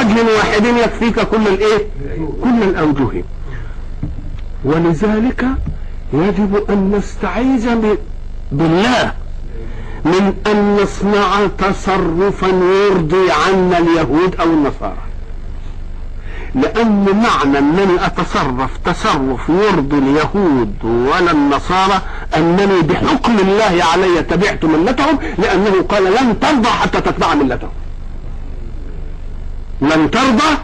وجه واحد يكفيك كل الايه؟ كل الاوجه. ولذلك يجب ان نستعيذ بالله من ان نصنع تصرفا يرضي عنا اليهود او النصارى، لان معنى انني اتصرف تصرف يرضي اليهود ولا النصارى انني بحكم الله علي تبعت ملتهم، لانه قال لن ترضى حتى تتبع ملتهم، لن ترضى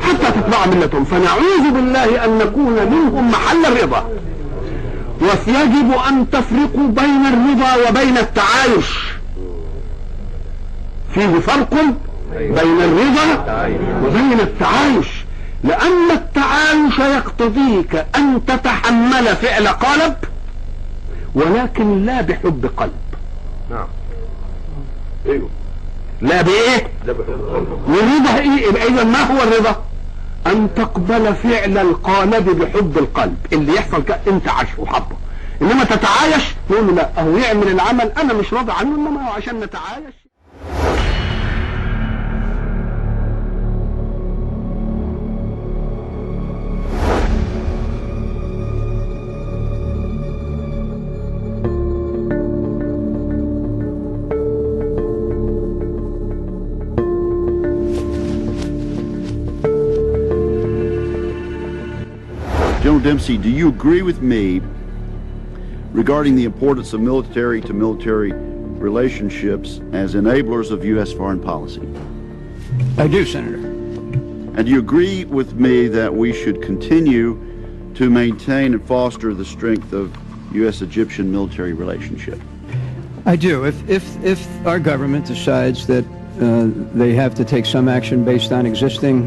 حتى تتبع ملتهم. فنعوذ بالله ان نكون منهم محل الرضا. ويجب ان تفرقوا بين الرضا وبين التعايش، فيه فرق بين الرضا وبين التعايش، لان التعايش يقتضيك ان تتحمل فعل قالب ولكن لا بحب قلب. نعم. لا بايه؟ والرضا ايه؟ اذا ما هو الرضا؟ ان تقبل فعل القالب بحب القلب، اللي يحصل انت عايشه وحبه. انما تتعايش تقول له لا اهو يعمل العمل انا مش راضي عنه، انما هو عشان نتعايش. General Dempsey, do you agree with me regarding the importance of military-to-military relationships as enablers of U.S. foreign policy? I do, Senator. And do you agree with me that we should continue to maintain and foster the strength of U.S.-Egyptian military relationship? I do. If our government decides that they have to take some action based on existing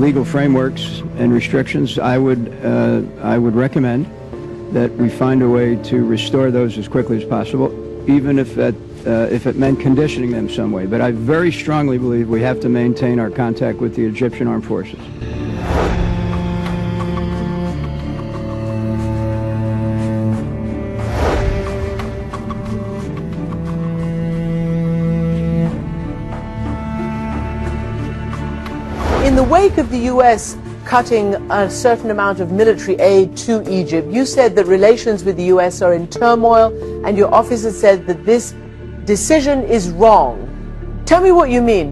legal frameworks and restrictions, I would recommend that we find a way to restore those as quickly as possible, even if it meant conditioning them some way. But I very strongly believe we have to maintain our contact with the Egyptian Armed Forces. In the wake of the U.S. cutting a certain amount of military aid to Egypt, you said that relations with the U.S. are in turmoil, and your officer said that this decision is wrong. Tell me what you mean.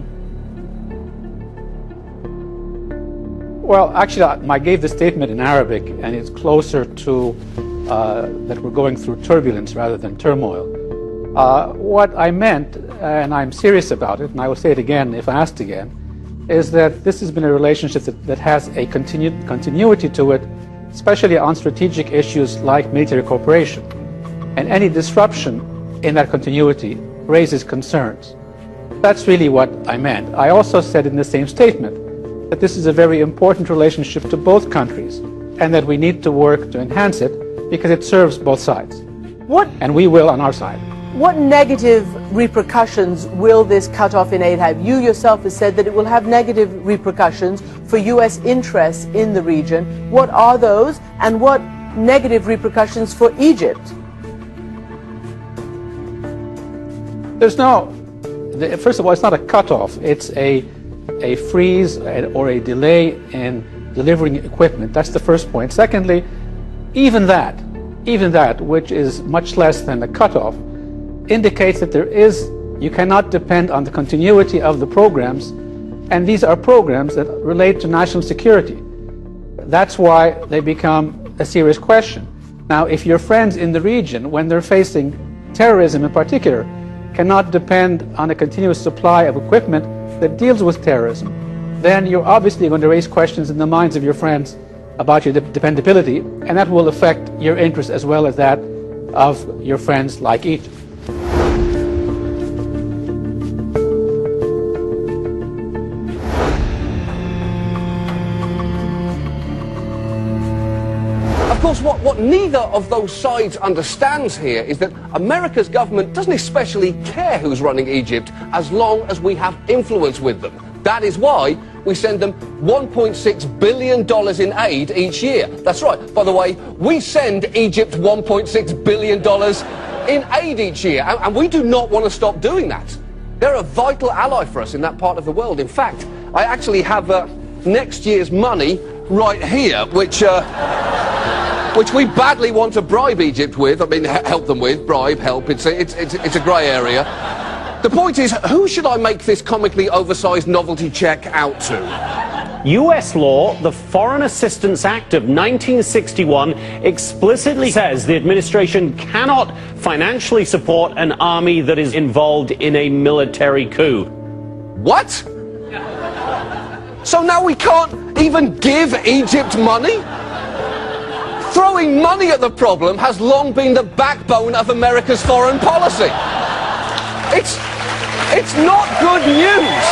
Well, actually, I gave the statement in Arabic, and it's closer to that we're going through turbulence rather than turmoil. What I meant, and I'm serious about it, and I will say it again if asked again, is that this has been a relationship that has a continuity to it, especially on strategic issues like military cooperation. And any disruption in that continuity raises concerns. That's really what I meant. I also said in the same statement that this is a very important relationship to both countries, and that we need to work to enhance it because it serves both sides. And we will on our side. What negative repercussions will this cutoff in aid have? You yourself have said that it will have negative repercussions for U.S. interests in the region. What are those, and what negative repercussions for Egypt? There's no, first of all, it's not a cutoff. It's a freeze or a delay in delivering equipment. That's the first point. Secondly, even that, which is much less than a cutoff, indicates that you cannot depend on the continuity of the programs, and these are programs that relate to national security. That's why they become a serious question. Now, if your friends in the region, when they're facing terrorism in particular, cannot depend on a continuous supply of equipment that deals with terrorism, then you're obviously going to raise questions in the minds of your friends about your dependability, and that will affect your interest as well as that of your friends like Egypt. Of course, what neither of those sides understands here is that America's government doesn't especially care who's running Egypt as long as we have influence with them. That is why we send them $1.6 billion in aid each year. That's right. By the way, we send Egypt $1.6 billion in aid each year, and we do not want to stop doing that. They're a vital ally for us in that part of the world. In fact, I actually have next year's money right here, which we badly want to bribe Egypt with. I mean, help them with, bribe, help. It's a grey area. The point is, who should I make this comically oversized novelty check out to? US law, the Foreign Assistance Act of 1961, explicitly says the administration cannot financially support an army that is involved in a military coup. What? So now we can't even give Egypt money? Throwing money at the problem has long been the backbone of America's foreign policy. It's not good news.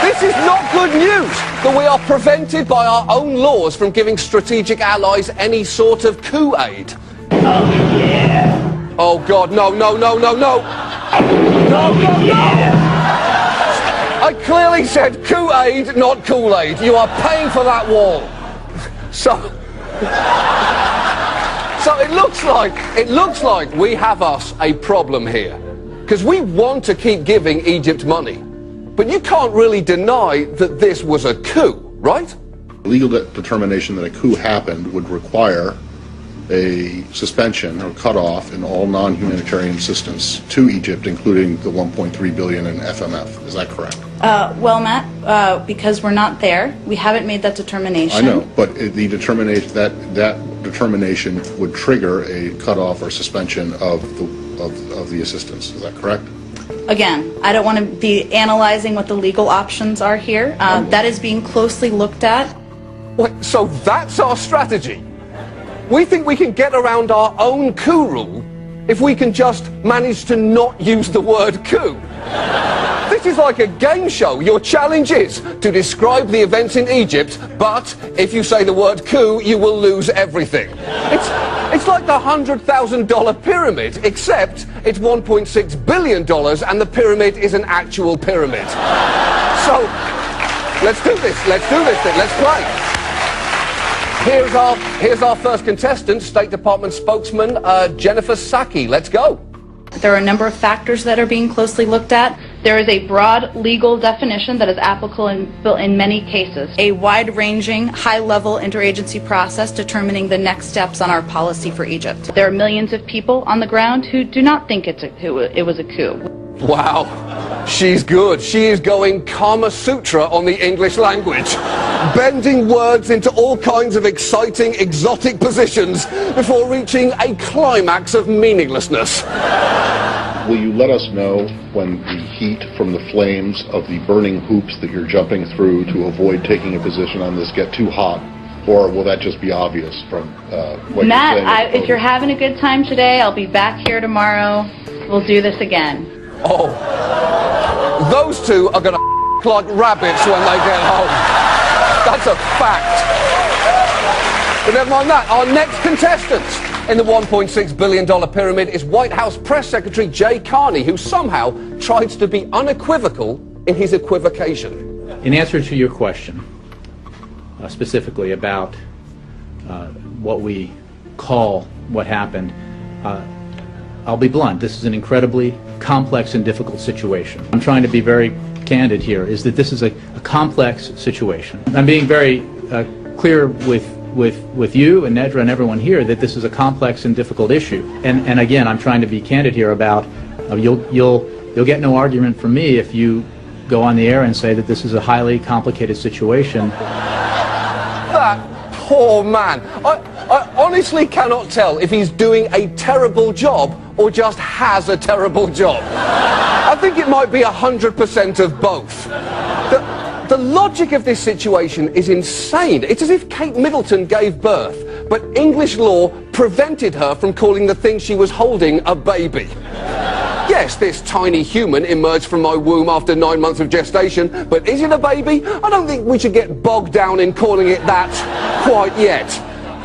This is not good news that we are prevented by our own laws from giving strategic allies any sort of coup aid. Oh, yeah. Oh, God, no, no, no, no, no. No, no, no. I clearly said coup aid, not Kool-Aid. You are paying for that wall. So it looks like we have us a problem here. Because we want to keep giving Egypt money. But you can't really deny that this was a coup, right? Legal determination that a coup happened would require a suspension or cutoff in all non-humanitarian assistance to Egypt, including the $1.3 billion in FMF. Is that correct? Well, Matt, because we're not there, we haven't made that determination. I know, but the determination that determination would trigger a cutoff or suspension of the assistance. Is that correct? Again, I don't want to be analyzing what the legal options are here. That is being closely looked at. Wait, so that's our strategy? We think we can get around our own coup rule if we can just manage to not use the word coup. This is like a game show. Your challenge is to describe the events in Egypt, but if you say the word coup, you will lose everything. It's like the $100,000 pyramid, except it's $1.6 billion and the pyramid is an actual pyramid. So, let's do this. Let's do this thing. Let's play. Here's our first contestant, State Department spokesman Jennifer Psaki. Let's go. There are a number of factors that are being closely looked at. There is a broad legal definition that is applicable in many cases. A wide-ranging, high-level interagency process determining the next steps on our policy for Egypt. There are millions of people on the ground who do not think it was a coup. Wow, she's good. She is going Kama Sutra on the English language, bending words into all kinds of exciting, exotic positions before reaching a climax of meaninglessness. Will you let us know when the heat from the flames of the burning hoops that you're jumping through to avoid taking a position on this get too hot? Or will that just be obvious from what Matt, you're saying? if you're having a good time today, I'll be back here tomorrow. We'll do this again. Oh, those two are going to like rabbits when they get home. That's a fact. But never mind that. Our next contestant in the $1.6 billion pyramid is White House Press Secretary Jay Carney, who somehow tries to be unequivocal in his equivocation. In answer to your question, specifically about what we call what happened, I'll be blunt. This is an incredibly complex and difficult situation. I'm trying to be very candid here, is that this is a complex situation. I'm being very clear with you and Nedra and everyone here that this is a complex and difficult issue. And again, I'm trying to be candid here about you'll get no argument from me if you go on the air and say that this is a highly complicated situation. That poor man. I honestly cannot tell if he's doing a terrible job or just has a terrible job. I think it might be 100% of both. The logic of this situation is insane. It's as if Kate Middleton gave birth, but English law prevented her from calling the thing she was holding a baby. Yes, this tiny human emerged from my womb after 9 months of gestation, but is it a baby? I don't think we should get bogged down in calling it that quite yet.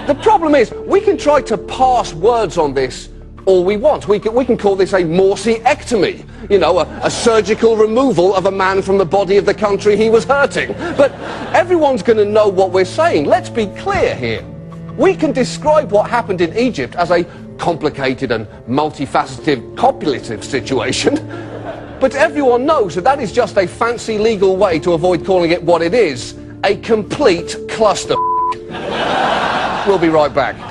The problem is, we can try to parse words on this all we want. We can call this a Morsiectomy, you know, a surgical removal of a man from the body of the country he was hurting. But everyone's going to know what we're saying. Let's be clear here. We can describe what happened in Egypt as a complicated and multifaceted copulative situation, But everyone knows that that is just a fancy legal way to avoid calling it what it is, a complete cluster. We'll be right back.